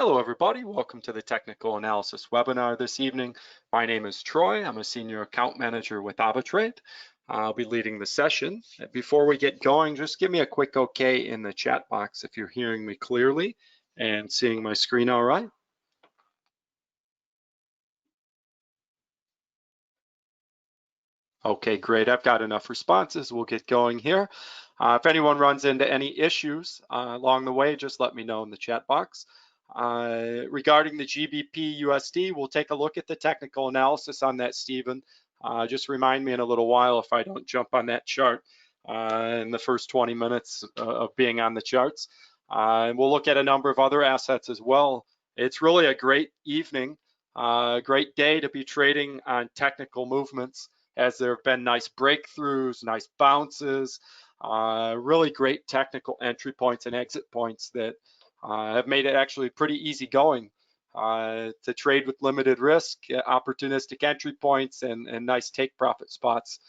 Hello, everybody. Welcome to the technical analysis webinar this evening. My name is Troy. I'm a senior account manager with AvaTrade. I'll be leading the session. Before we get going, just give me a quick okay in the chat box if you're hearing me clearly and seeing my screen all right. Okay, great. I've got enough responses. We'll get going here. If anyone runs into any issues along the way, just let me know in the chat box. Regarding the GBP USD, we'll take a look at the technical analysis on that, Stephen. Just remind me in a little while if I don't jump on that chart in the first 20 minutes of being on the charts. And we'll look at a number of other assets as well. It's really a great evening, great day to be trading on technical movements, as there have been nice breakthroughs, nice bounces, really great technical entry points and exit points that have made it actually pretty easy going to trade with limited risk, opportunistic entry points, and nice take profit spots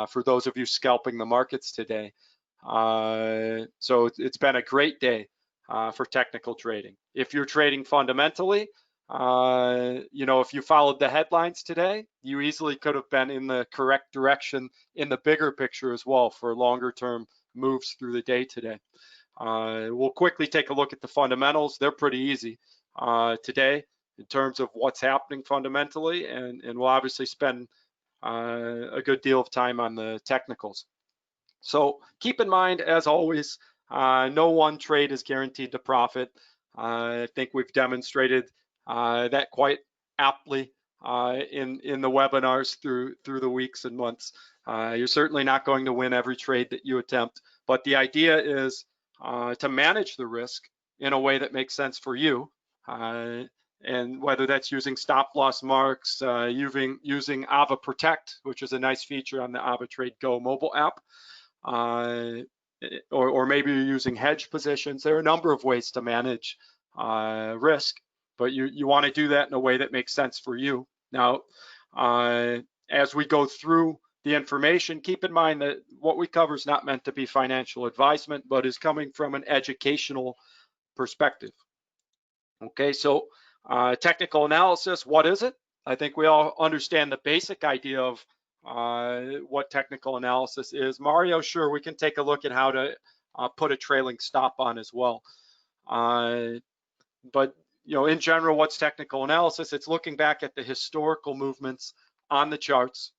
for those of you scalping the markets today. So it's been a great day for technical trading. If you're trading fundamentally, if you followed the headlines today, you easily could have been in the correct direction in the bigger picture as well for longer term moves through the day today. We'll quickly take a look at the fundamentals. They're pretty easy today in terms of what's happening fundamentally, and we'll obviously spend a good deal of time on the technicals. So keep in mind, as always, no one trade is guaranteed to profit. I think we've demonstrated that quite aptly in the webinars through the weeks and months. You're certainly not going to win every trade that you attempt, but the idea is to manage the risk in a way that makes sense for you. And whether that's using stop loss marks, using AvaProtect, which is a nice feature on the AvaTrade Go mobile app, or maybe you're using hedge positions. There are a number of ways to manage risk, but you want to do that in a way that makes sense for you. Now, as we go through the information, keep in mind that what we cover is not meant to be financial advisement, but is coming from an educational perspective. Okay, so technical analysis, what is it? I think we all understand the basic idea of what technical analysis is. Mario, sure, we can take a look at how to put a trailing stop on as well. But in general, what's technical analysis? It's looking back at the historical movements on the charts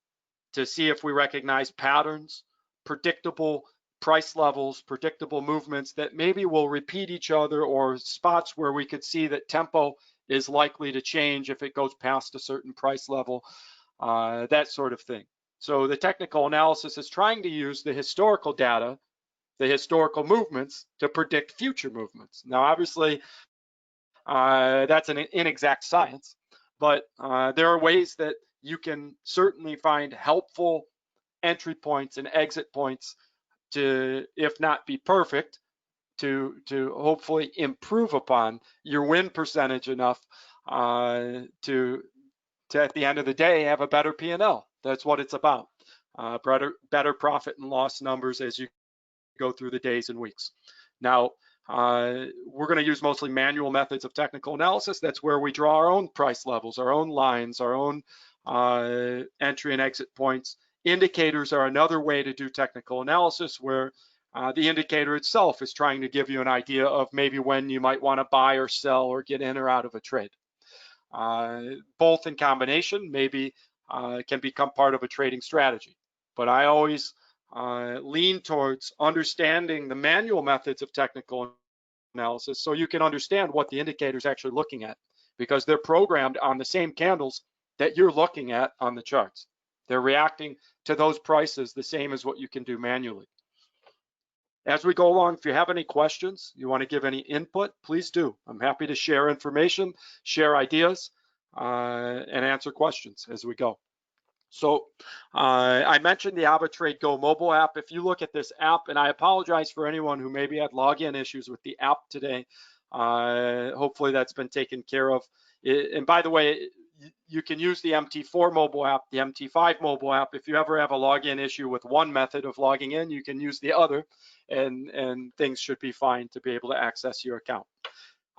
to see if we recognize patterns, predictable price levels, predictable movements that maybe will repeat each other, or spots where we could see that tempo is likely to change if it goes past a certain price level, that sort of thing. So the technical analysis is trying to use the historical data, the historical movements, to predict future movements. Now, obviously, that's an inexact science, but there are ways that you can certainly find helpful entry points and exit points to, if not be perfect, to hopefully improve upon your win percentage enough to at the end of the day have a better P&L. That's what it's about. Better profit and loss numbers as you go through the days and weeks. Now, we're going to use mostly manual methods of technical analysis. That's where we draw our own price levels, our own lines, our own entry and exit points. Indicators are another way to do technical analysis, where the indicator itself is trying to give you an idea of maybe when you might want to buy or sell or get in or out of a trade. Both in combination maybe can become part of a trading strategy. But I always lean towards understanding the manual methods of technical analysis so you can understand what the indicator is actually looking at, because they're programmed on the same candles that you're looking at on the charts. They're reacting to those prices the same as what you can do manually. As we go along, if you have any questions, you want to give any input, please do. I'm happy to share information, share ideas, and answer questions as we go. So I mentioned the AvaTrade Go mobile app. If you look at this app, and I apologize for anyone who maybe had login issues with the app today, hopefully that's been taken care of. And by the way, you can use the MT4 mobile app, the MT5 mobile app. If you ever have a login issue with one method of logging in, you can use the other, and things should be fine to be able to access your account.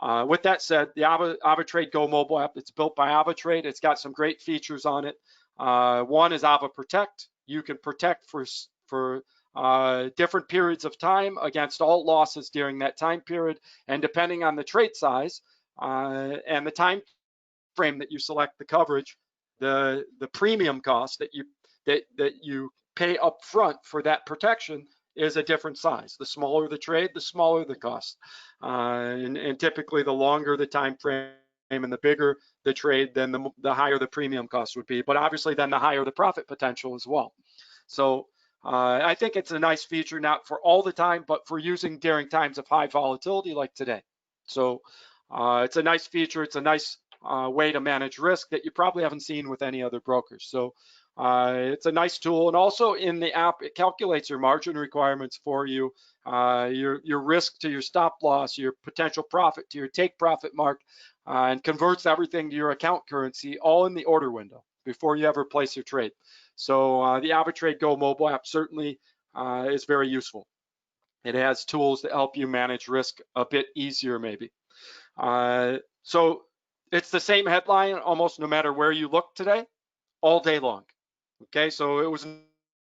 With that said, the AvaTrade Go mobile app, it's built by AvaTrade. It's got some great features on it. One is Ava Protect. You can protect for different periods of time against all losses during that time period. And depending on the trade size and the time frame that you select the coverage, the premium cost that you pay up front for that protection is a different size. The smaller the trade, the smaller the cost. And typically the longer the time frame and the bigger the trade, then the higher the premium cost would be. But obviously then the higher the profit potential as well. So I think it's a nice feature, not for all the time, but for using during times of high volatility like today. So it's a nice feature. It's a nice way to manage risk that you probably haven't seen with any other brokers. So it's a nice tool. And also in the app, it calculates your margin requirements for you, your risk to your stop loss, your potential profit to your take profit mark, and converts everything to your account currency all in the order window before you ever place your trade. So the AvaTrade Go mobile app certainly is very useful. It has tools that help you manage risk a bit easier maybe. So it's the same headline almost no matter where you look today, all day long. Okay, so it was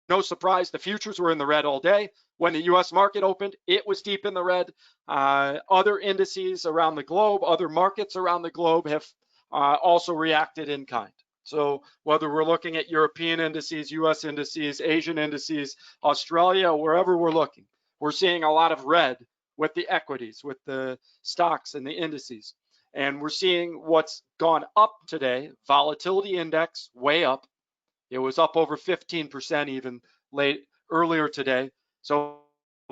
no surprise the futures were in the red all day. When the US market opened, it was deep in the red. Other indices around the globe, other markets around the globe have also reacted in kind. So whether we're looking at European indices, US indices, Asian indices, Australia, wherever we're looking, we're seeing a lot of red with the equities, with the stocks and the indices. And we're seeing what's gone up today, volatility index way up. It was up over 15% even earlier today. So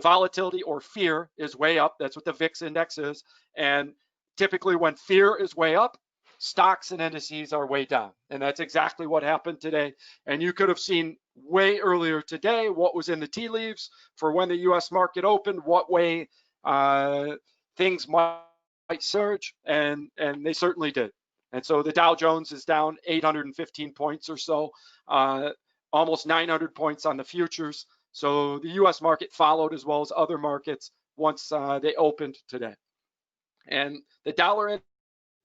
volatility or fear is way up. That's what the VIX index is. And typically when fear is way up, stocks and indices are way down. And that's exactly what happened today. And you could have seen way earlier today what was in the tea leaves for when the US market opened, what way things might surge, and they certainly did. And so the Dow Jones is down 815 points or so, almost 900 points on the futures. So the US market followed as well as other markets once they opened today. And the dollar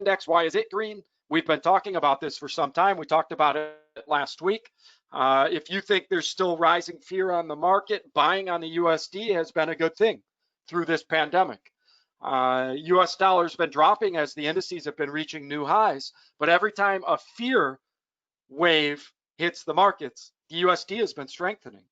index, why is it green? We've been talking about this for some time. We talked about it last week. If you think there's still rising fear on the market, buying on the USD has been a good thing through this pandemic. US dollar's been dropping as the indices have been reaching new highs, but every time a fear wave hits the markets, the USD has been strengthening.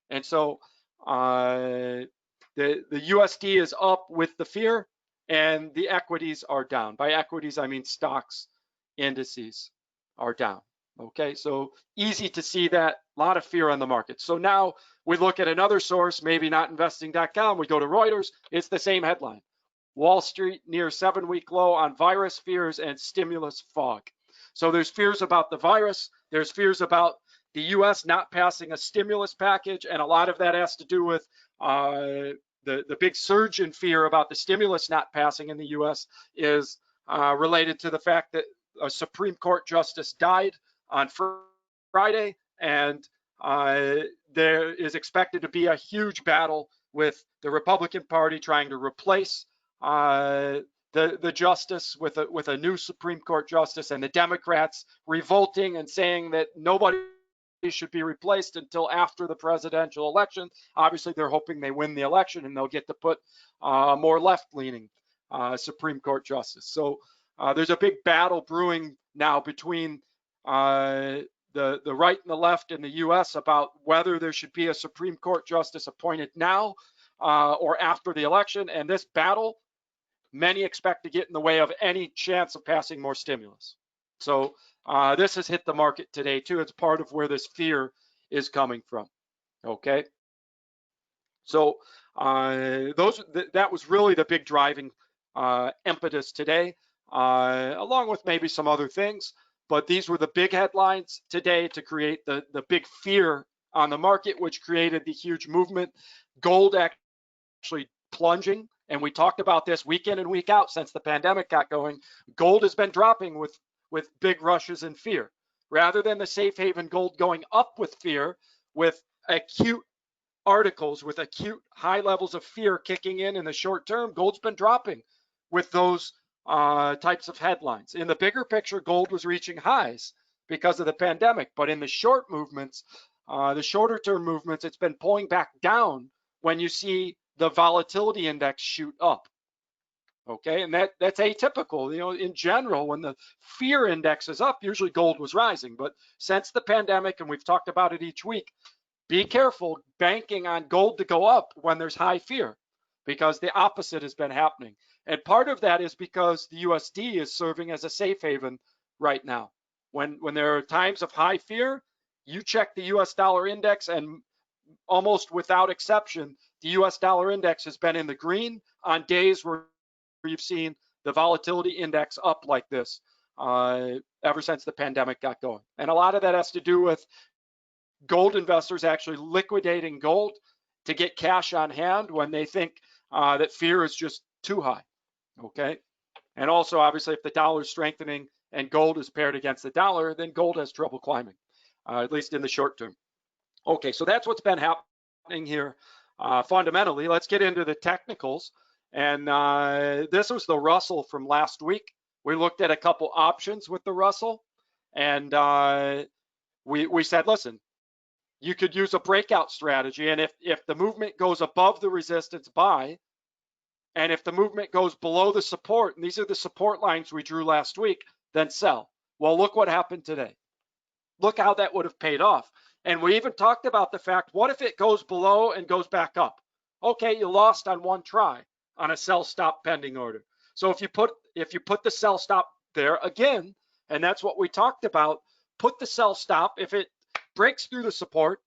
And so the USD is up with the fear and the equities are down. By equities, I mean stocks, indices are down. Okay, so easy to see that, a lot of fear on the market. So now we look at another source, maybe notinvesting.com, we go to Reuters, it's the same headline. Wall Street near 7-week low on virus fears and stimulus fog. So there's fears about the virus, there's fears about the US not passing a stimulus package, and a lot of that has to do with the big surge in fear about the stimulus not passing in the US is related to the fact that a Supreme Court justice died on Friday, and there is expected to be a huge battle with the Republican Party trying to replace the justice with a new Supreme Court justice, and the Democrats revolting and saying that nobody should be replaced until after the presidential election. Obviously, they're hoping they win the election and they'll get to put a more left-leaning Supreme Court justice. So there's a big battle brewing now between the right and the left in the U.S. about whether there should be a Supreme Court justice appointed now or after the election. And this battle, many expect to get in the way of any chance of passing more stimulus. So this has hit the market today too. It's part of where this fear is coming from. Okay. So that was really the big driving impetus today, along with maybe some other things. But these were the big headlines today to create the big fear on the market, which created the huge movement. Gold actually plunging. And we talked about this week in and week out since the pandemic got going. Gold has been dropping with big rushes in fear. Rather than the safe haven gold going up with fear, with acute articles, with acute high levels of fear kicking in the short term, gold's been dropping with those types of headlines. In the bigger picture, gold was reaching highs because of the pandemic, but in the short movements, the shorter term movements, it's been pulling back down when you see the volatility index shoot up. Okay, and that's atypical. You know, in general, when the fear index is up, usually gold was rising. But since the pandemic, and we've talked about it each week, be careful banking on gold to go up when there's high fear, because the opposite has been happening. And part of that is because the USD is serving as a safe haven right now. When there are times of high fear, you check the US dollar index, and almost without exception, the US dollar index has been in the green on days where you've seen the volatility index up like this ever since the pandemic got going. And a lot of that has to do with gold investors actually liquidating gold to get cash on hand when they think that fear is just too high. Okay. And also, obviously, if the dollar is strengthening and gold is paired against the dollar, then gold has trouble climbing, at least in the short term. Okay, so that's what's been happening here fundamentally. Let's get into the technicals. And this was the Russell from last week. We looked at a couple options with the Russell, and we said, listen, you could use a breakout strategy, and if the movement goes above the resistance, buy, and if the movement goes below the support, and these are the support lines we drew last week, then sell. Well, look what happened today. Look how that would have paid off. And we even talked about the fact, what if it goes below and goes back up? Okay, you lost on one try on a sell stop pending order. So if you put the sell stop there again, and that's what we talked about, put the sell stop. If it breaks through the support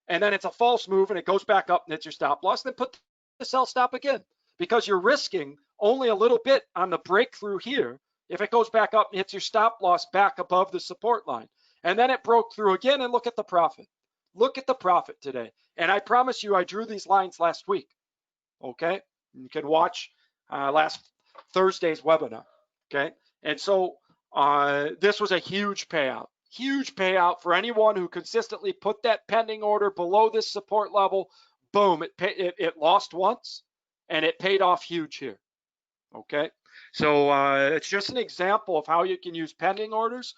and then it's a false move and it goes back up and it's your stop loss, then put the sell stop again, because you're risking only a little bit on the breakthrough here. If it goes back up and hits your stop loss back above the support line, and then it broke through again, and look at the profit. Look at the profit today. And I promise you, I drew these lines last week. Okay, you can watch last Thursday's webinar. Okay, and so this was a huge payout for anyone who consistently put that pending order below this support level. Boom, it lost once, and it paid off huge here. Okay, so it's just an example of how you can use pending orders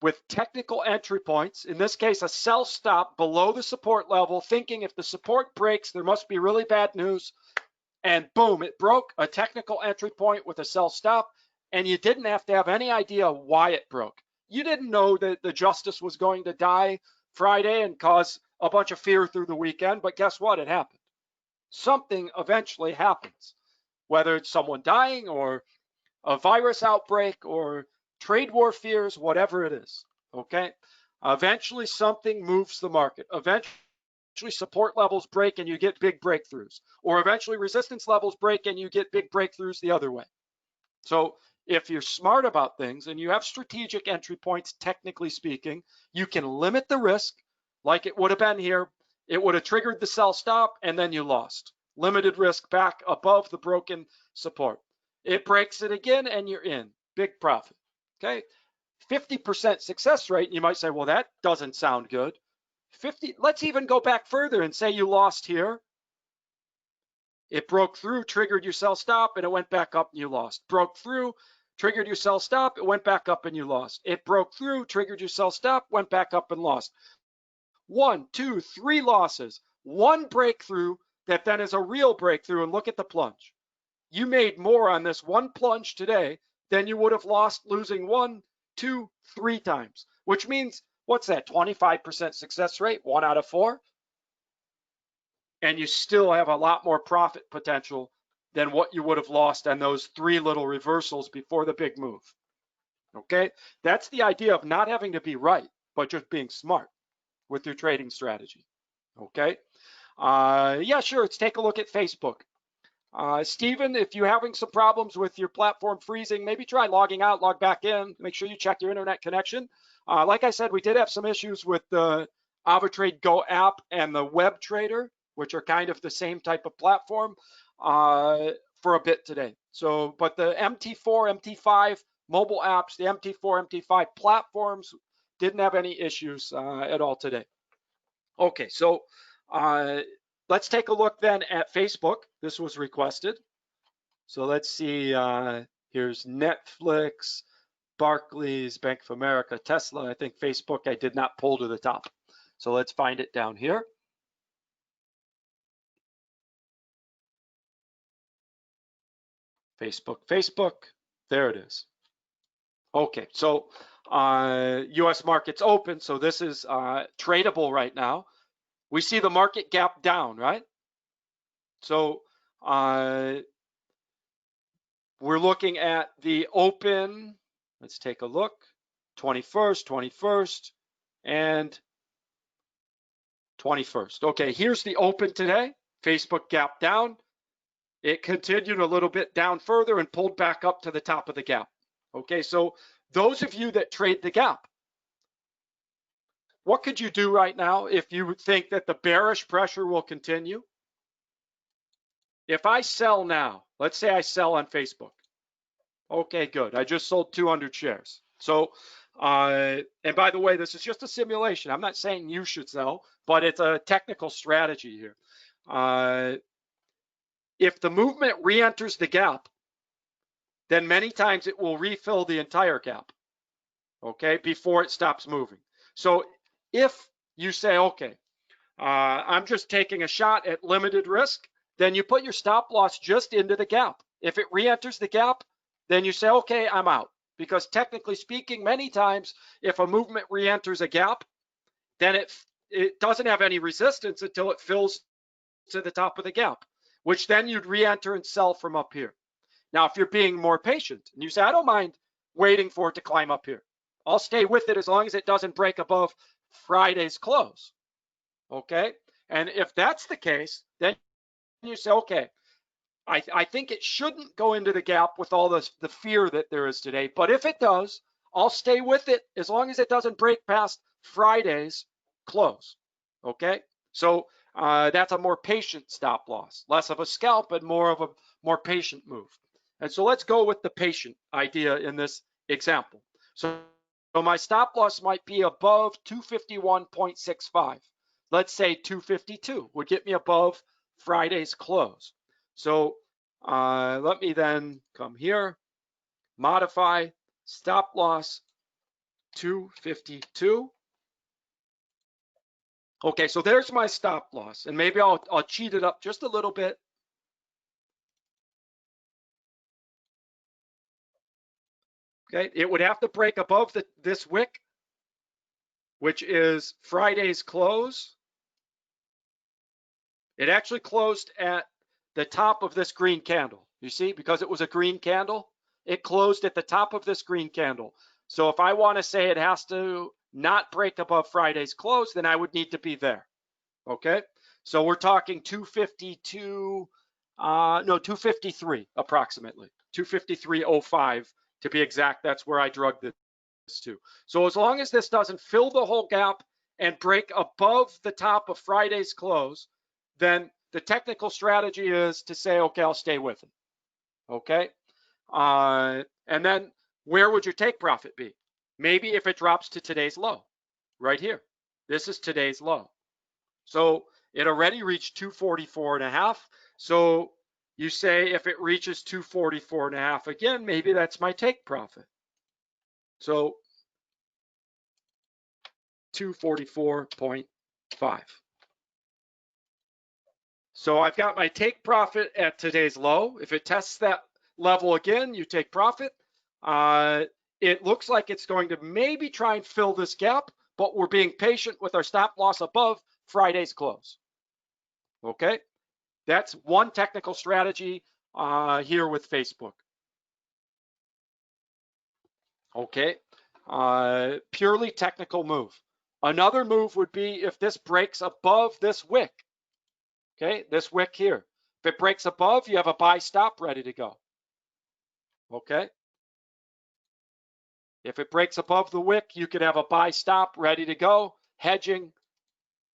with technical entry points, in this case, a sell stop below the support level, thinking if the support breaks, there must be really bad news. And boom, it broke, a technical entry point with a sell stop. And you didn't have to have any idea why it broke. You didn't know that the justice was going to die Friday and cause a bunch of fear through the weekend. But guess what? It happened. Something eventually happens, whether it's someone dying or a virus outbreak or trade war fears, whatever it is. Okay, eventually something moves the market. Eventually support levels break and you get big breakthroughs, or eventually resistance levels break and you get big breakthroughs the other way. So if you're smart about things and you have strategic entry points, technically speaking, you can limit the risk like it would have been here. It would have triggered the sell stop and then you lost. Limited risk back above the broken support. It breaks it again and you're in. Big profit. Okay, 50% success rate. And you might say, well, that doesn't sound good. 50. Let's even go back further and say you lost here. It broke through, triggered your sell stop, and it went back up and you lost. Broke through, triggered your sell stop, it went back up and you lost. It broke through, triggered your sell stop, went back up and lost. 1, 2, 3 losses. One breakthrough that then is a real breakthrough, and look at the plunge. You made more on this one plunge today than you would have lost losing 1, 2, 3 times, which means, what's that, 25% success rate, 1 out of 4? And you still have a lot more profit potential than what you would have lost on those 3 little reversals before the big move. Okay, that's the idea of not having to be right, but just being smart with your trading strategy. Okay, yeah, sure, let's take a look at Facebook. Stephen, if you're having some problems with your platform freezing, maybe try logging out, log back in, make sure you check your internet connection. Like I said, we did have some issues with the AvaTrade Go app and the Web Trader, which are kind of the same type of platform, for a bit today. So, but the MT4, MT5 mobile apps, the MT4, MT5 platforms didn't have any issues at all today. Okay, so let's take a look then at Facebook. This was requested. So let's see Here's Netflix, Barclays, Bank of America, Tesla. I think Facebook I did not pull to the top. So let's find it down here. Facebook. There it is. Okay, so U.S. market's open, so this is tradable right now. We see the market gap down, right? So we're looking at the open. Let's take a look. 21st, and 21st. Okay, here's the open today. Facebook gap down. It continued a little bit down further and pulled back up to the top of the gap. Okay, so those of you that trade the gap, what could you do right now if you think that the bearish pressure will continue? If I sell now, let's say I sell on Facebook. Okay, good. I just sold 200 shares. So, and by the way, this is just a simulation. I'm not saying you should sell, but it's a technical strategy here. If the movement re-enters the gap, then many times it will refill the entire gap, okay, before it stops moving. So if you say, okay, I'm just taking a shot at limited risk, then you put your stop loss just into the gap. If it re-enters the gap, then you say, okay, I'm out. Because technically speaking, many times, if a movement re-enters a gap, then it doesn't have any resistance until it fills to the top of the gap, which then you'd re-enter and sell from up here. Now, if you're being more patient and you say, I don't mind waiting for it to climb up here, I'll stay with it as long as it doesn't break above Friday's close. Okay? And if that's the case, then you say, okay, I think it shouldn't go into the gap with all the fear that there is today. But if it does, I'll stay with it as long as it doesn't break past Friday's close. Okay? So that's a more patient stop loss, less of a scalp and more of a more patient move. And so let's go with the patient idea in this example. So my stop loss might be above 251.65. Let's say 252 would get me above Friday's close. So let me then come here, modify stop loss 252. Okay, so there's my stop loss, and maybe I'll cheat it up just a little bit. Okay, it would have to break above this wick, which is Friday's close. It actually closed at the top of this green candle. You see, because it was a green candle, it closed at the top of this green candle. So if I want to say it has to not break above Friday's close, then I would need to be there. Okay, so we're talking 252, no, 253 approximately, 253.05 to be exact. That's where I drug this to. So as long as this doesn't fill the whole gap and break above the top of Friday's close, then the technical strategy is to say, okay, I'll stay with it. Okay, and then where would your take profit be? Maybe if it drops to today's low, right here. This is today's low. So it already reached 244.5. So you say if it reaches 244.5 again, maybe that's my take profit. So 244.5. So I've got my take profit at today's low. If it tests that level again, you take profit. It looks like it's going to maybe try and fill this gap, but we're being patient with our stop loss above Friday's close. Okay, that's one technical strategy here with Facebook. Okay, purely technical move. Another move would be if this breaks above this wick. Okay, this wick here. If it breaks above, you have a buy stop ready to go. Okay. If it breaks above the wick, you could have a buy stop ready to go, hedging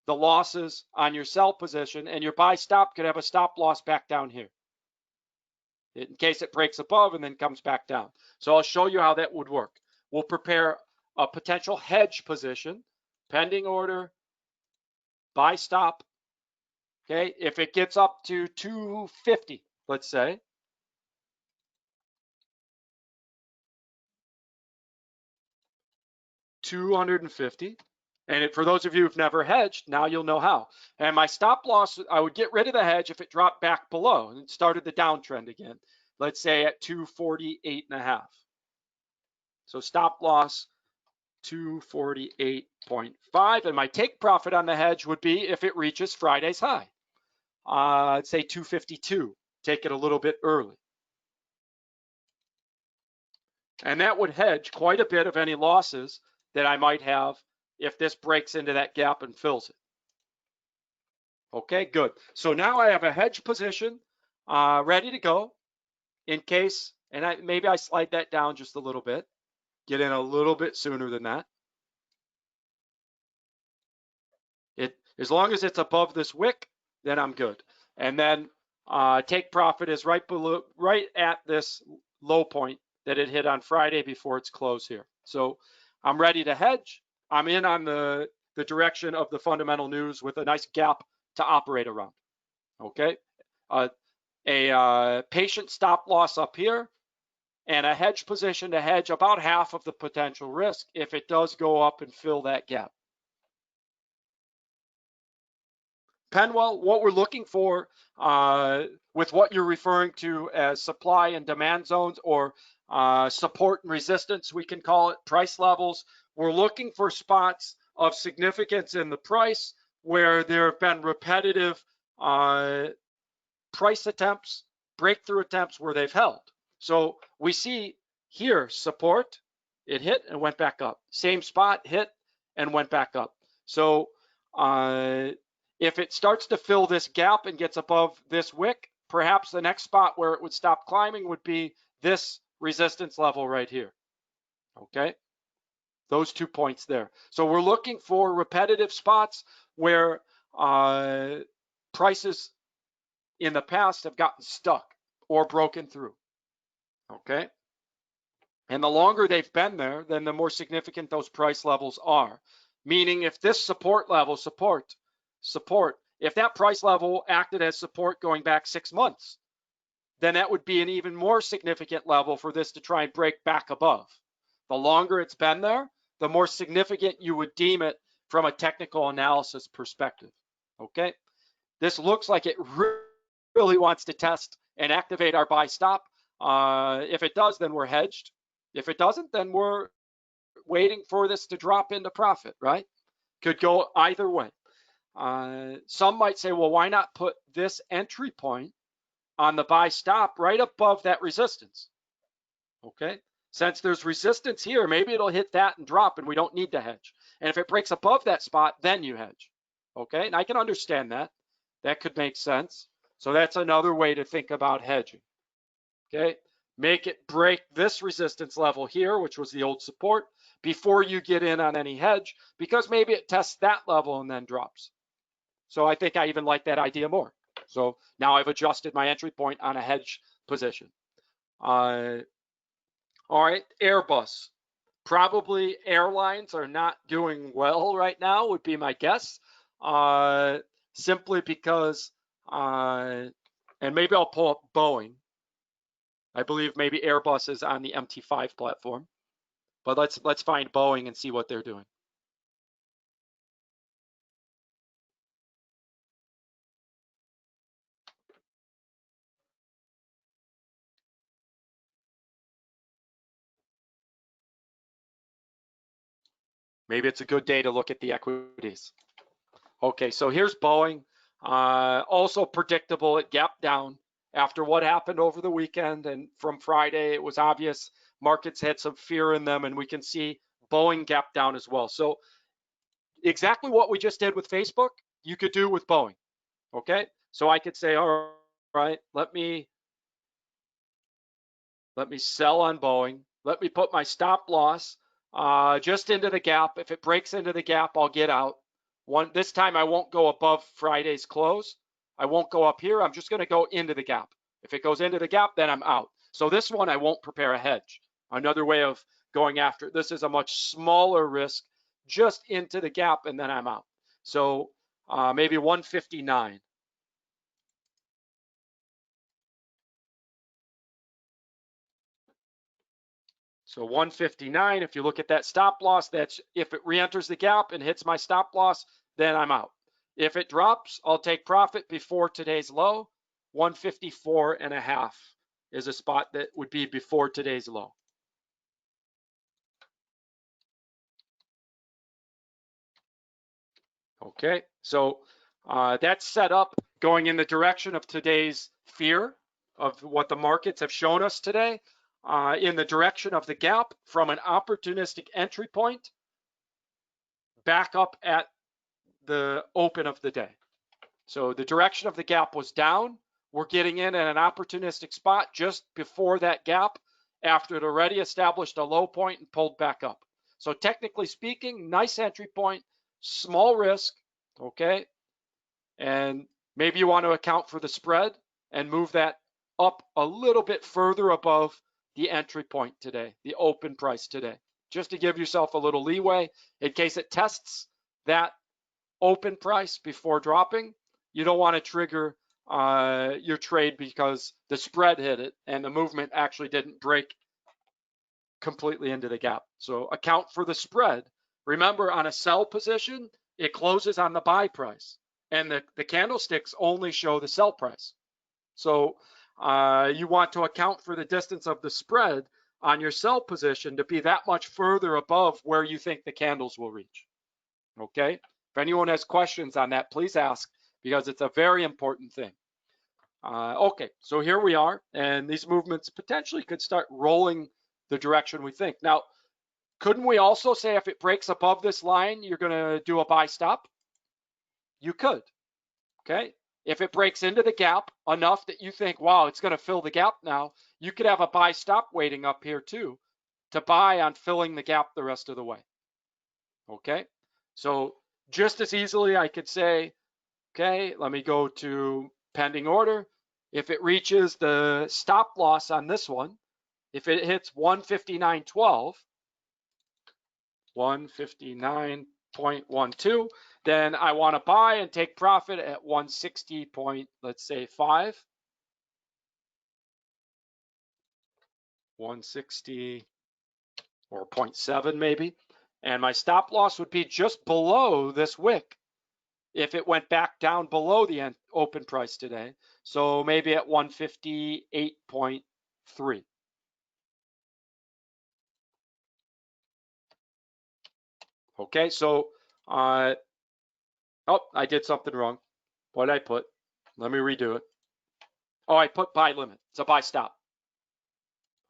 the losses on your sell position, and your buy stop could have a stop loss back down here in case it breaks above and then comes back down. So I'll show you how that would work. We'll prepare a potential hedge position, pending order, buy stop. Okay, if it gets up to 250, let's say, 250. And for those of you who've never hedged, now you'll know how. And my stop loss, I would get rid of the hedge if it dropped back below and it started the downtrend again. Let's say at 248.5. So stop loss 248.5, and my take profit on the hedge would be if it reaches Friday's high. I'd say 252. Take it a little bit early. And that would hedge quite a bit of any losses that I might have if this breaks into that gap and fills it. Okay, good. So now I have a hedge position ready to go in case, and maybe I slide that down just a little bit, get in a little bit sooner than that. As long as it's above this wick, then I'm good. And then take profit is right at this low point that it hit on Friday before its close here. So I'm ready to hedge. I'm in on the direction of the fundamental news with a nice gap to operate around. Okay, a patient stop loss up here and a hedge position to hedge about half of the potential risk if it does go up and fill that gap. Penwell, what we're looking for with what you're referring to as supply and demand zones, or support and resistance, we can call it, price levels. We're looking for spots of significance in the price where there have been repetitive price attempts, breakthrough attempts where they've held. So we see here support, it hit and went back up. Same spot, hit and went back up. So if it starts to fill this gap and gets above this wick, perhaps the next spot where it would stop climbing would be this resistance level right here. Okay, those 2 points there. So we're looking for repetitive spots where prices in the past have gotten stuck or broken through. Okay, and the longer they've been there, then the more significant those price levels are. Meaning if this support level, support, if that price level acted as support going back 6 months, then that would be an even more significant level for this to try and break back above. The longer it's been there, the more significant you would deem it from a technical analysis perspective. Okay, this looks like it really wants to test and activate our buy stop. If it does, then we're hedged. If it doesn't, then we're waiting for this to drop into profit, right? Could go either way. Some might say, well, why not put this entry point on the buy stop right above that resistance? Okay, since there's resistance here, maybe it'll hit that and drop and we don't need to hedge. And if it breaks above that spot, then you hedge. Okay, and I can understand that. That could make sense. So that's another way to think about hedging. Okay, make it break this resistance level here, which was the old support, before you get in on any hedge, because maybe it tests that level and then drops. So I think I even like that idea more. So now I've adjusted my entry point on a hedge position. All right, Airbus. Probably airlines are not doing well right now, would be my guess. Simply because, and maybe I'll pull up Boeing. I believe maybe Airbus is on the MT5 platform, but let's find Boeing and see what they're doing. Maybe it's a good day to look at the equities. Okay, so here's Boeing. Also predictable, it gapped down after what happened over the weekend, and from Friday, it was obvious markets had some fear in them, and we can see Boeing gap down as well. So exactly what we just did with Facebook, you could do with Boeing. Okay, so I could say, all right, let me sell on Boeing. Let me put my stop loss just into the gap. If it breaks into the gap, I'll get out. This time I won't go above Friday's close. I won't go up here. I'm just going to go into the gap. If it goes into the gap, then I'm out. So this one, I won't prepare a hedge. Another way of going after it. This is a much smaller risk, just into the gap, and then I'm out. So maybe 159. So 159, if you look at that stop loss, that's if it re-enters the gap and hits my stop loss, then I'm out. If it drops, I'll take profit before today's low. 154.5 is a spot that would be before today's low. Okay, so that's set up going in the direction of today's fear of what the markets have shown us today, in the direction of the gap from an opportunistic entry point back up at the open of the day. So the direction of the gap was down. We're getting in at an opportunistic spot just before that gap after it already established a low point and pulled back up. So technically speaking, nice entry point, small risk, okay? And maybe you want to account for the spread and move that up a little bit further above the entry point today, the open price today, just to give yourself a little leeway in case it tests that open price before dropping. You don't want to trigger your trade because the spread hit it and the movement actually didn't break completely into the gap. So account for the spread. Remember, on a sell position, it closes on the buy price, and the candlesticks only show the sell price. So you want to account for the distance of the spread on your sell position to be that much further above where you think the candles will reach. Okay? If anyone has questions on that, please ask, because it's a very important thing. Okay, so here we are, and these movements potentially could start rolling the direction we think. Now, couldn't we also say if it breaks above this line, you're going to do a buy stop? You could, okay? If it breaks into the gap enough that you think, wow, it's going to fill the gap now, you could have a buy stop waiting up here too to buy on filling the gap the rest of the way, okay? So just as easily I could say, okay, let me go to pending order. If it reaches the stop loss on this one, if it hits 159.12, 159.12, then I want to buy and take profit at 160 point, let's say 5, 160 or 0.7 maybe, and my stop loss would be just below this wick if it went back down below the open price today. So maybe at 158.3. Okay, so, oh, I did something wrong. What did I put? Let me redo it. Oh, I put buy limit. It's a buy stop.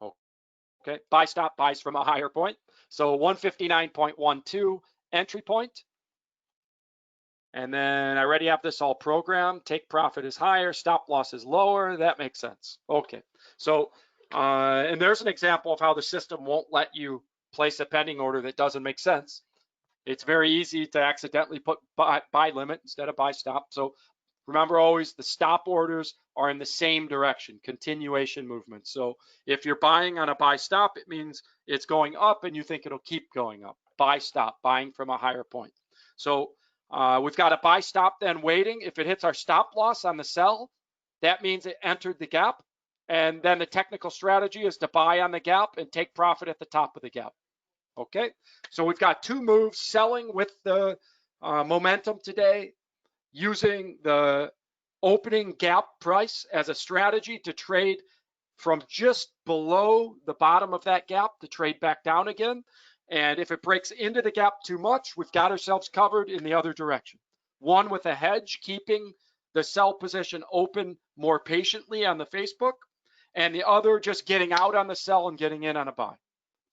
Okay, buy stop buys from a higher point. So 159.12 entry point. And then I already have this all programmed. Take profit is higher, stop loss is lower. That makes sense. Okay, so, and there's an example of how the system won't let you place a pending order that doesn't make sense. It's very easy to accidentally put buy limit instead of buy stop. So remember always the stop orders are in the same direction, continuation movement. So if you're buying on a buy stop, it means it's going up and you think it'll keep going up. Buy stop, buying from a higher point. So we've got a buy stop then waiting. If it hits our stop loss on the sell, that means it entered the gap. And then the technical strategy is to buy on the gap and take profit at the top of the gap. Okay, so we've got two moves, selling with the momentum today, using the opening gap price as a strategy to trade from just below the bottom of that gap to trade back down again. And if it breaks into the gap too much, we've got ourselves covered in the other direction. One with a hedge, keeping the sell position open more patiently on the Facebook, and the other just getting out on the sell and getting in on a buy.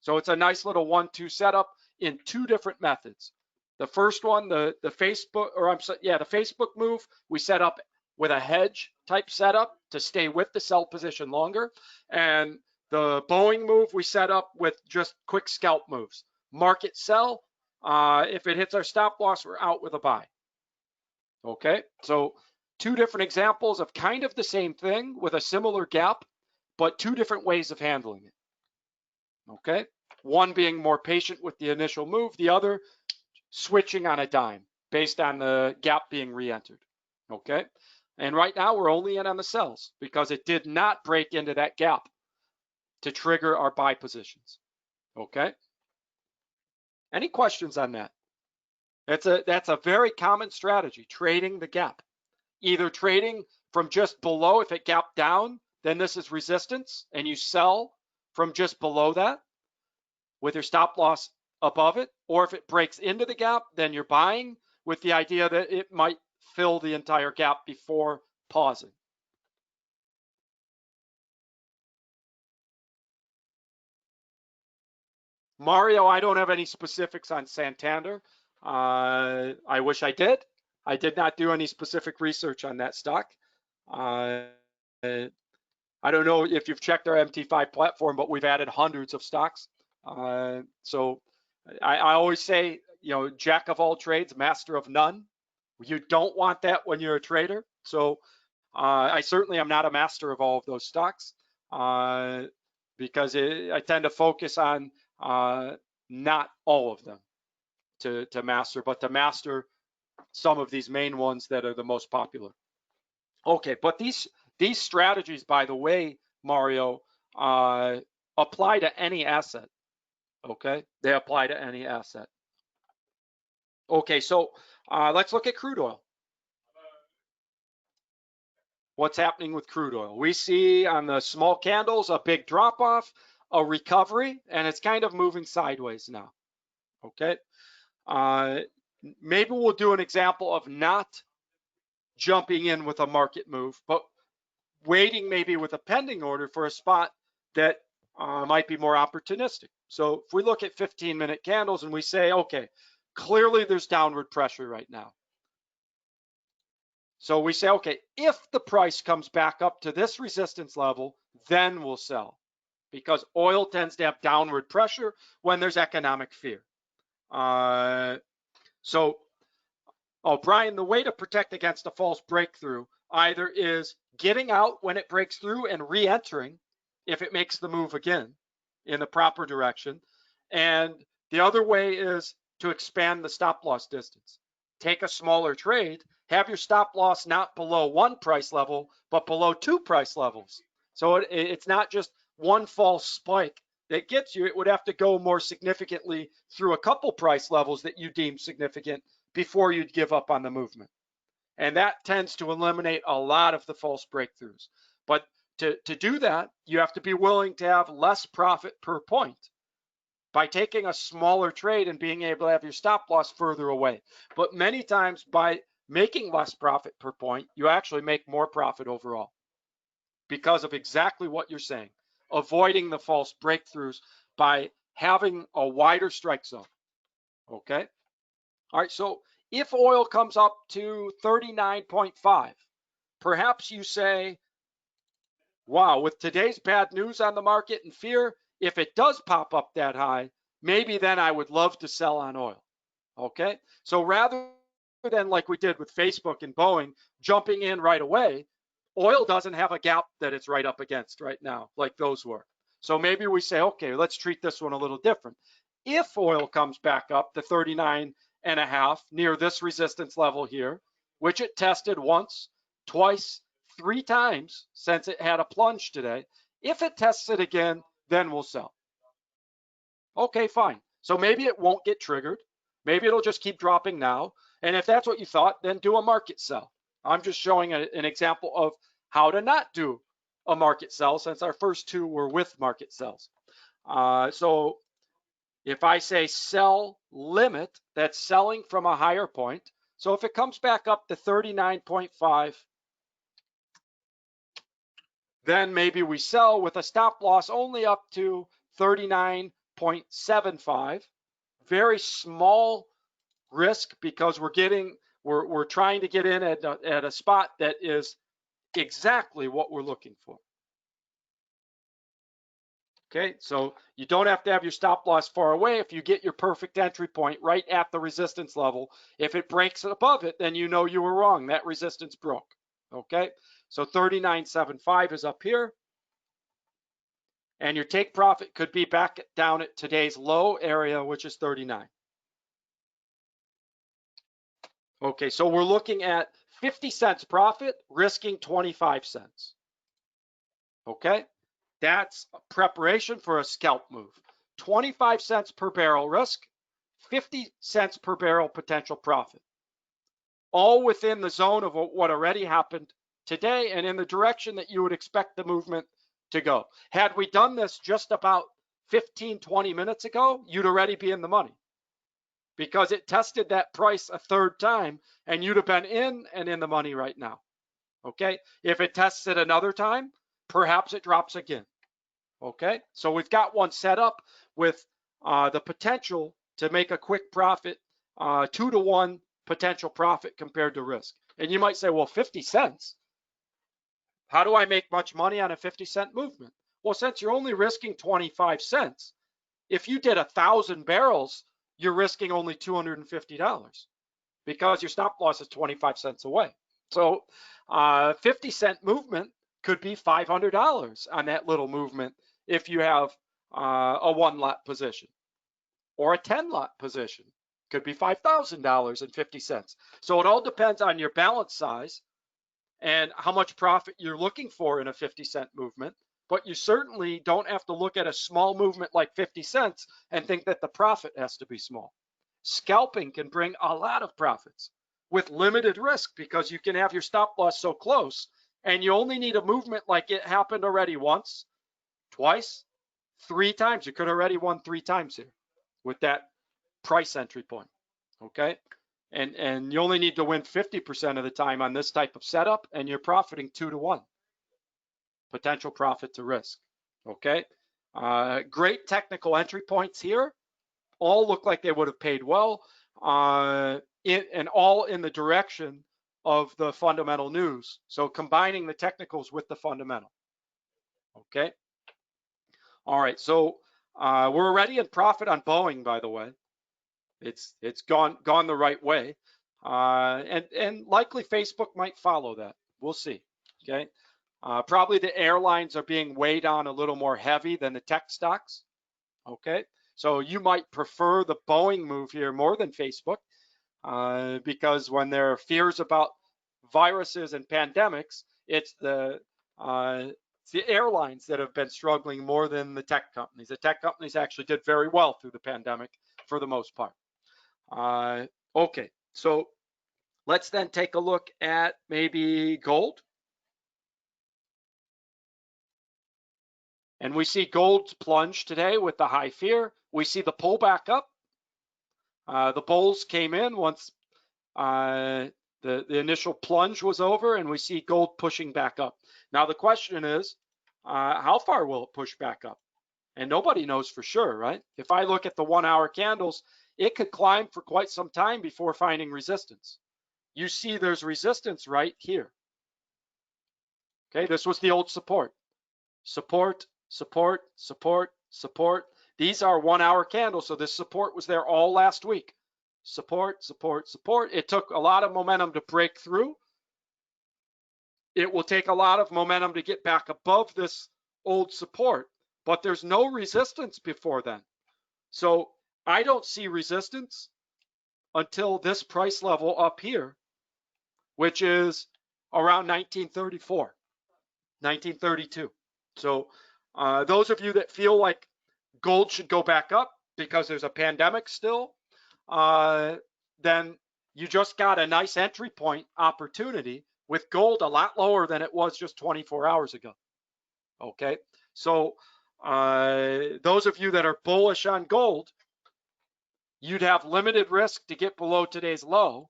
So it's a nice little 1-2 setup in two different methods. The first one, the Facebook, or the Facebook move, we set up with a hedge type setup to stay with the sell position longer. And the Boeing move, we set up with just quick scalp moves. Market sell. If it hits our stop loss, we're out with a buy. Okay, so two different examples of kind of the same thing with a similar gap, but two different ways of handling it. Okay, one being more patient with the initial move, the other switching on a dime based on the gap being re-entered. Okay, and right now we're only in on the sells because it did not break into that gap to trigger our buy positions. Okay. Any questions on that? That's a very common strategy, trading the gap. Either trading from just below, if it gapped down, then this is resistance, and you sell from just below that with your stop loss above it, or if it breaks into the gap, then you're buying with the idea that it might fill the entire gap before pausing. Mario, I don't have any specifics on Santander. I wish I did. I did not do any specific research on that stock. I don't know if you've checked our MT5 platform, but we've added hundreds of stocks. So I always say, jack of all trades, master of none. You don't want that when you're a trader. So I certainly am not a master of all of those stocks because I tend to focus on not all of them to master, but to master some of these main ones that are the most popular. Okay, but these strategies, by the way, Mario, apply to any asset. Okay, they apply to any asset. Okay, so let's look at crude oil. What's happening with crude oil? We see on the small candles a big drop off, a recovery, and it's kind of moving sideways now. Okay, maybe we'll do an example of not jumping in with a market move, but waiting maybe with a pending order for a spot that might be more opportunistic. So if we look at 15-minute candles and we say, okay, clearly there's downward pressure right now. So we say, okay, if the price comes back up to this resistance level, then we'll sell, because oil tends to have downward pressure when there's economic fear. So, Brian, the way to protect against a false breakthrough either is getting out when it breaks through and re-entering if it makes the move again in the proper direction. And the other way is to expand the stop loss distance. Take a smaller trade, have your stop loss not below one price level, but below two price levels. So it's not just one false spike that gets you. It would have to go more significantly through a couple price levels that you deem significant before you'd give up on the movement. And that tends to eliminate a lot of the false breakthroughs. But to do that, you have to be willing to have less profit per point by taking a smaller trade and being able to have your stop loss further away. But many times by making less profit per point, you actually make more profit overall because of exactly what you're saying, avoiding the false breakthroughs by having a wider strike zone. Okay. All right. So if oil comes up to 39.5, perhaps you say, wow, with today's bad news on the market and fear, if it does pop up that high, maybe then I would love to sell on oil. Okay. So rather than like we did with Facebook and Boeing jumping in right away, oil doesn't have a gap that it's right up against right now like those were. So maybe we say, okay, let's treat this one a little different. If oil comes back up to 39.5 near this resistance level here, which it tested once, twice, 3 times since it had a plunge today, if it tests it again, then we'll sell. Okay, fine. So maybe it won't get triggered. Maybe it'll just keep dropping now. And if that's what you thought, then do a market sell. I'm just showing an example of how to not do a market sell, since our first two were with market sells. So if I say sell limit, that's selling from a higher point. So if it comes back up to 39.5, then maybe we sell with a stop loss only up to 39.75. Very small risk because we're trying to get in at a spot that is exactly what we're looking for. Okay, so you don't have to have your stop loss far away. If you get your perfect entry point right at the resistance level, if it breaks above it, then you know you were wrong. That resistance broke. Okay, so 39.75 is up here. And your take profit could be back down at today's low area, which is 39. Okay, so we're looking at 50 cents profit, risking 25 cents. Okay, that's a preparation for a scalp move. 25 cents per barrel risk, 50 cents per barrel potential profit, all within the zone of what already happened today and in the direction that you would expect the movement to go. Had we done this just about 15, 20 minutes ago, you'd already be in the money because it tested that price a third time and you'd have been in and in the money right now. Okay. If it tests it another time, perhaps it drops again. Okay. So we've got one set up with the potential to make a quick profit, 2-to-1 potential profit compared to risk. And you might say, well, 50 cents. How do I make much money on a 50-cent movement? Well, since you're only risking 25 cents, if you did 1,000 barrels, you're risking only $250 because your stop loss is 25 cents away. So 50-cent movement could be $500 on that little movement if you have a 1-lot position, or a 10-lot position could be $5,000.50. So it all depends on your balance size and how much profit you're looking for in a 50-cent movement. But you certainly don't have to look at a small movement like 50 cents and think that the profit has to be small. Scalping can bring a lot of profits with limited risk because you can have your stop loss so close, and you only need a movement like it happened already once, twice, 3 times. You could already won 3 times here with that price entry point. Okay. And you only need to win 50% of the time on this type of setup, and you're profiting 2-to-1 potential profit to risk. Okay. Great technical entry points here. All look like they would have paid well, and all in the direction of the fundamental news. So combining the technicals with the fundamental. Okay. All right. So we're already in profit on Boeing, by the way. It's gone the right way, and likely Facebook might follow that. We'll see. Okay. Probably the airlines are being weighed on a little more heavy than the tech stocks. Okay. So you might prefer the Boeing move here more than Facebook, because when there are fears about viruses and pandemics, it's the airlines that have been struggling more than the tech companies. The tech companies actually did very well through the pandemic for the most part. Okay, so let's then take a look at maybe gold. And we see gold's plunge today with the high fear. We see the pullback up. The bulls came in once the initial plunge was over, and we see gold pushing back up. Now the question is, how far will it push back up? And nobody knows for sure, right? If I look at the 1-hour candles, it could climb for quite some time before finding resistance. You see there's resistance right here. Okay, this was the old support. Support, support, support, support. These are 1-hour candles, so this support was there all last week. Support, support, support. It took a lot of momentum to break through. It will take a lot of momentum to get back above this old support, but there's no resistance before then. So I don't see resistance until this price level up here, which is around 1934, 1932. So those of you that feel like gold should go back up because there's a pandemic still, then you just got a nice entry point opportunity with gold a lot lower than it was just 24 hours ago. Okay, so those of you that are bullish on gold, you'd have limited risk to get below today's low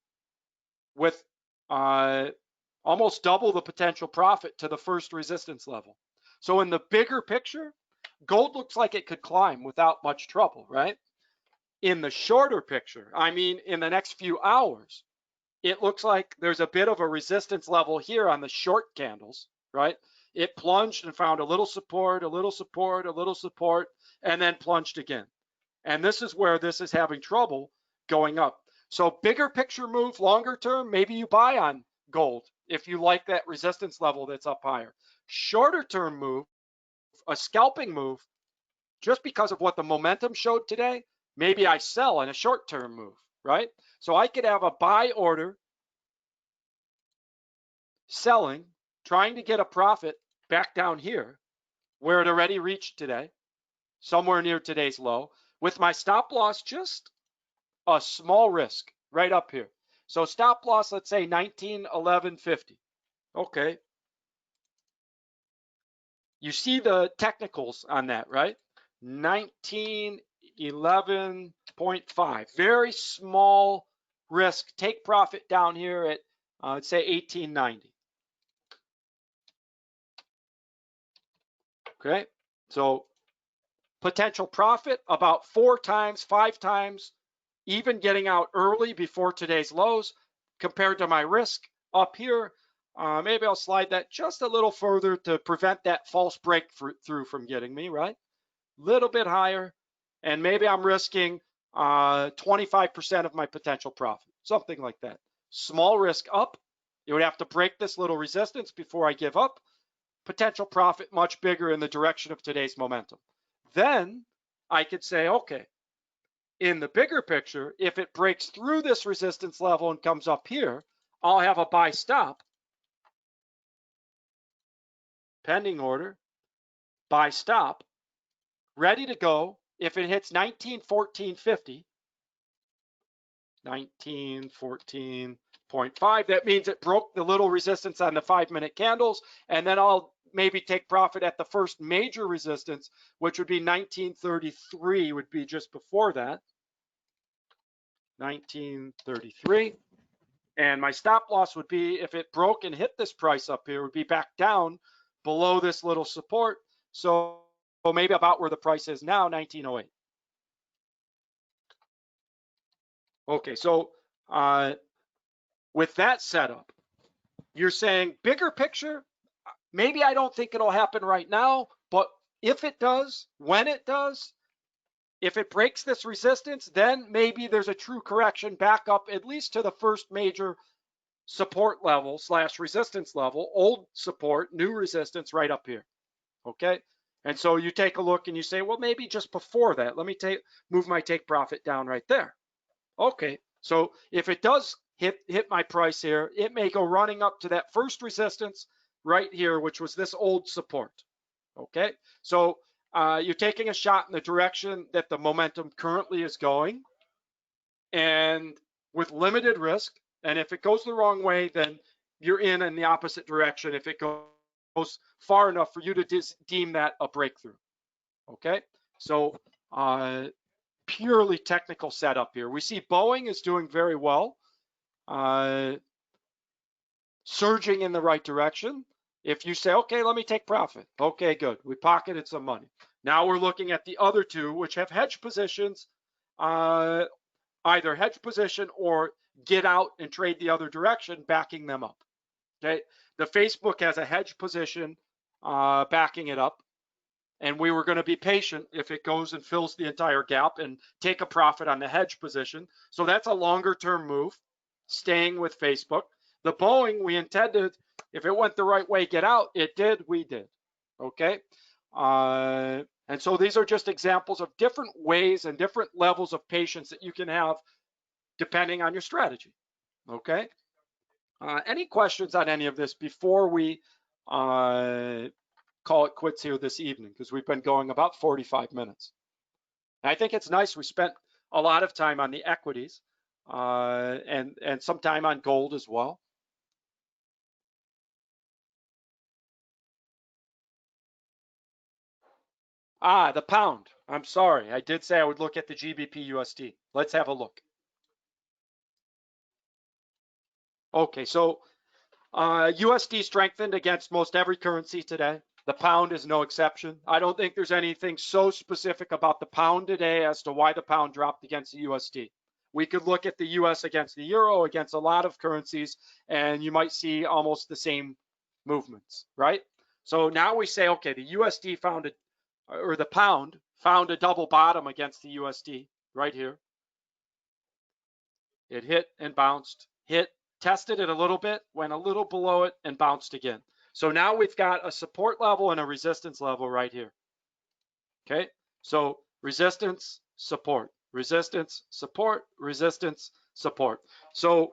with almost double the potential profit to the first resistance level. So in the bigger picture, gold looks like it could climb without much trouble, right? In the shorter picture, I mean, in the next few hours, it looks like there's a bit of a resistance level here on the short candles, right? It plunged and found a little support, a little support, a little support, and then plunged again. And this is where this is having trouble going up. So bigger picture move, longer term, maybe you buy on gold if you like that resistance level that's up higher. Shorter term move, a scalping move, just because of what the momentum showed today, maybe I sell in a short term move, right? So I could have a buy order selling, trying to get a profit back down here where it already reached today. somewhere near today's low, with my stop loss just a small risk right up here. So stop loss, let's say 1911.50. Okay. You see the technicals on that, right? 1911.5. Very small risk. Take profit down here at, let's say 1890. Okay. So potential profit about 4 times, 5 times, even getting out early before today's lows compared to my risk up here. Maybe I'll slide that just a little further to prevent that false breakthrough from getting me, right? Little bit higher, and maybe I'm risking 25% of my potential profit, something like that. Small risk up. You would have to break this little resistance before I give up. Potential profit much bigger in the direction of today's momentum. Then I could say, okay, in the bigger picture, if it breaks through this resistance level and comes up here, I'll have a buy stop, pending order, buy stop, ready to go. If it hits 1914.50, 1914.5, that means it broke the little resistance on the 5-minute candles, and then I'll maybe take profit at the first major resistance, which would be 1933, would be just before that. 1933. And my stop loss would be, if it broke and hit this price up here, would be back down below this little support. So maybe about where the price is now, 1908. Okay, so with that setup, you're saying bigger picture, maybe I don't think it'll happen right now, but if it does, when it does, if it breaks this resistance, then maybe there's a true correction back up at least to the first major support level / resistance level, old support, new resistance right up here. Okay. And so you take a look and you say, well, maybe just before that, let me move my take profit down right there. Okay. So if it does hit my price here, it may go running up to that first resistance right here, which was this old support. Okay. So you're taking a shot in the direction that the momentum currently is going, and with limited risk. And if it goes the wrong way, then you're in the opposite direction if it goes far enough for you to deem that a breakthrough. Okay. So purely technical setup here. We see Boeing is doing very well, surging in the right direction. If you say, okay, let me take profit. Okay, good. We pocketed some money. Now we're looking at the other two, which have hedge positions, either hedge position or get out and trade the other direction, backing them up. Okay. The Facebook has a hedge position backing it up. And we were going to be patient if it goes and fills the entire gap and take a profit on the hedge position. So that's a longer term move, staying with Facebook. The Boeing, we intended, if it went the right way, get out. It did, we did. Okay. And so these are just examples of different ways and different levels of patience that you can have depending on your strategy. Okay. Any questions on any of this before we call it quits here this evening, because we've been going about 45 minutes. I think it's nice. We spent a lot of time on the equities and some time on gold as well. The pound. I'm sorry. I did say I would look at the GBP USD. Let's have a look. Okay, so USD strengthened against most every currency today. The pound is no exception. I don't think there's anything so specific about the pound today as to why the pound dropped against the USD. We could look at the US against the euro, against a lot of currencies, and you might see almost the same movements, right? So now we say, okay, the USD the pound found a double bottom against the USD right here. It hit and bounced, tested it a little bit, went a little below it, and bounced again. So now we've got a support level and a resistance level right here. Okay, so resistance, support, resistance, support, resistance, support. So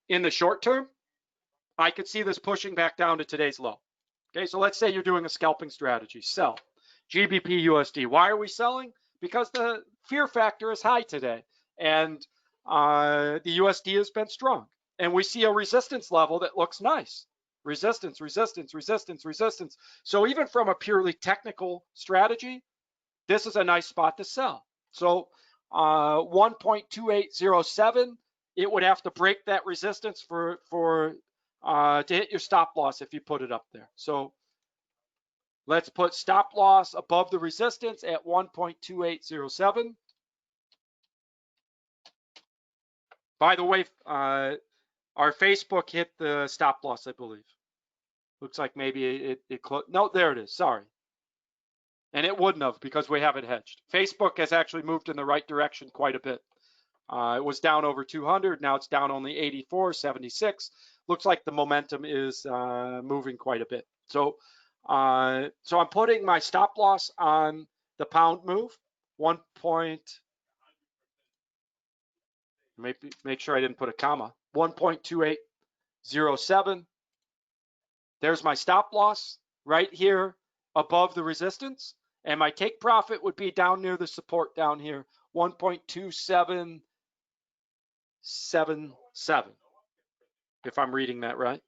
in the short term, I could see this pushing back down to today's low. Okay, so let's say you're doing a scalping strategy, sell. GBP USD. Why are we selling? Because the fear factor is high today, and the USD has been strong. And we see a resistance level that looks nice. Resistance, resistance, resistance, resistance. So even from a purely technical strategy, this is a nice spot to sell. So 1.2807, it would have to break that resistance for to hit your stop loss if you put it up there. So let's put stop loss above the resistance at 1.2807. By the way, our Facebook hit the stop loss, I believe. Looks like maybe it closed. No, there it is. Sorry. And it wouldn't have because we have it hedged. Facebook has actually moved in the right direction quite a bit. It was down over 200. Now it's down only 84.76. Looks like the momentum is moving quite a bit. So I'm putting my stop loss on the pound move. Make sure I didn't put a comma. 1.2807. There's my stop loss right here above the resistance. And my take profit would be down near the support down here, 1.2777, if I'm reading that right.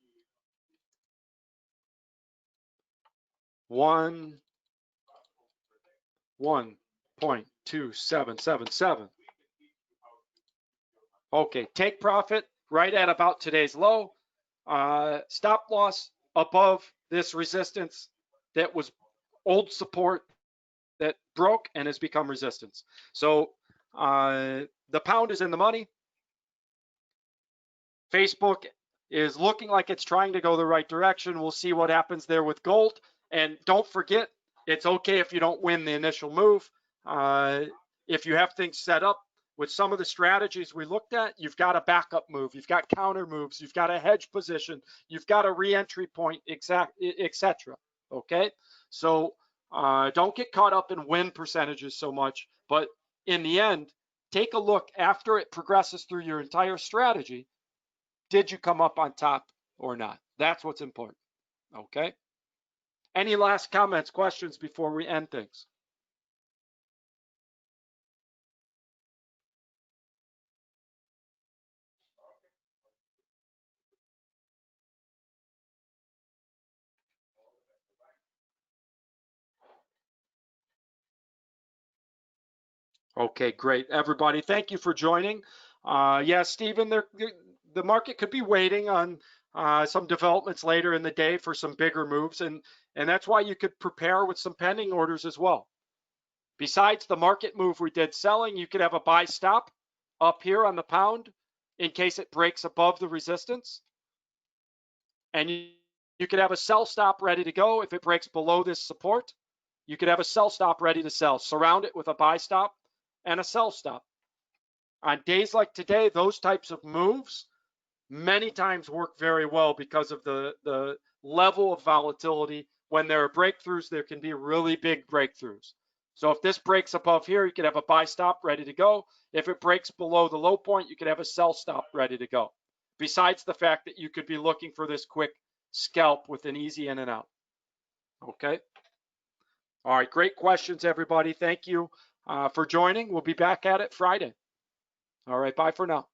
1.2777. Okay, take profit right at about today's low. Stop loss above this resistance that was old support that broke and has become resistance. So the pound is in the money. Facebook is looking like it's trying to go the right direction. We'll see what happens there with gold. And don't forget, it's okay if you don't win the initial move. If you have things set up with some of the strategies we looked at, you've got a backup move, you've got counter moves, you've got a hedge position, you've got a re-entry point, etc. Okay, so don't get caught up in win percentages so much, but in the end, take a look after it progresses through your entire strategy. Did you come up on top or not? That's what's important. Okay. Any last comments, questions before we end things? Okay, great. Everybody, thank you for joining. Yeah, Stephen, the market could be waiting on some developments later in the day for some bigger moves, and that's why you could prepare with some pending orders as well. Besides the market move we did selling, you could have a buy stop up here on the pound in case it breaks above the resistance. And you could have a sell stop ready to go if it breaks below this support. You could have a sell stop ready to sell. Surround it with a buy stop and a sell stop. On days like today, those types of moves many times work very well because of the level of volatility. When there are breakthroughs, there can be really big breakthroughs. So if this breaks above here, you could have a buy stop ready to go. If it breaks below the low point, you could have a sell stop ready to go. Besides the fact that you could be looking for this quick scalp with an easy in and out. Okay. All right. Great questions, everybody. Thank you for joining. We'll be back at it Friday. All right. Bye for now.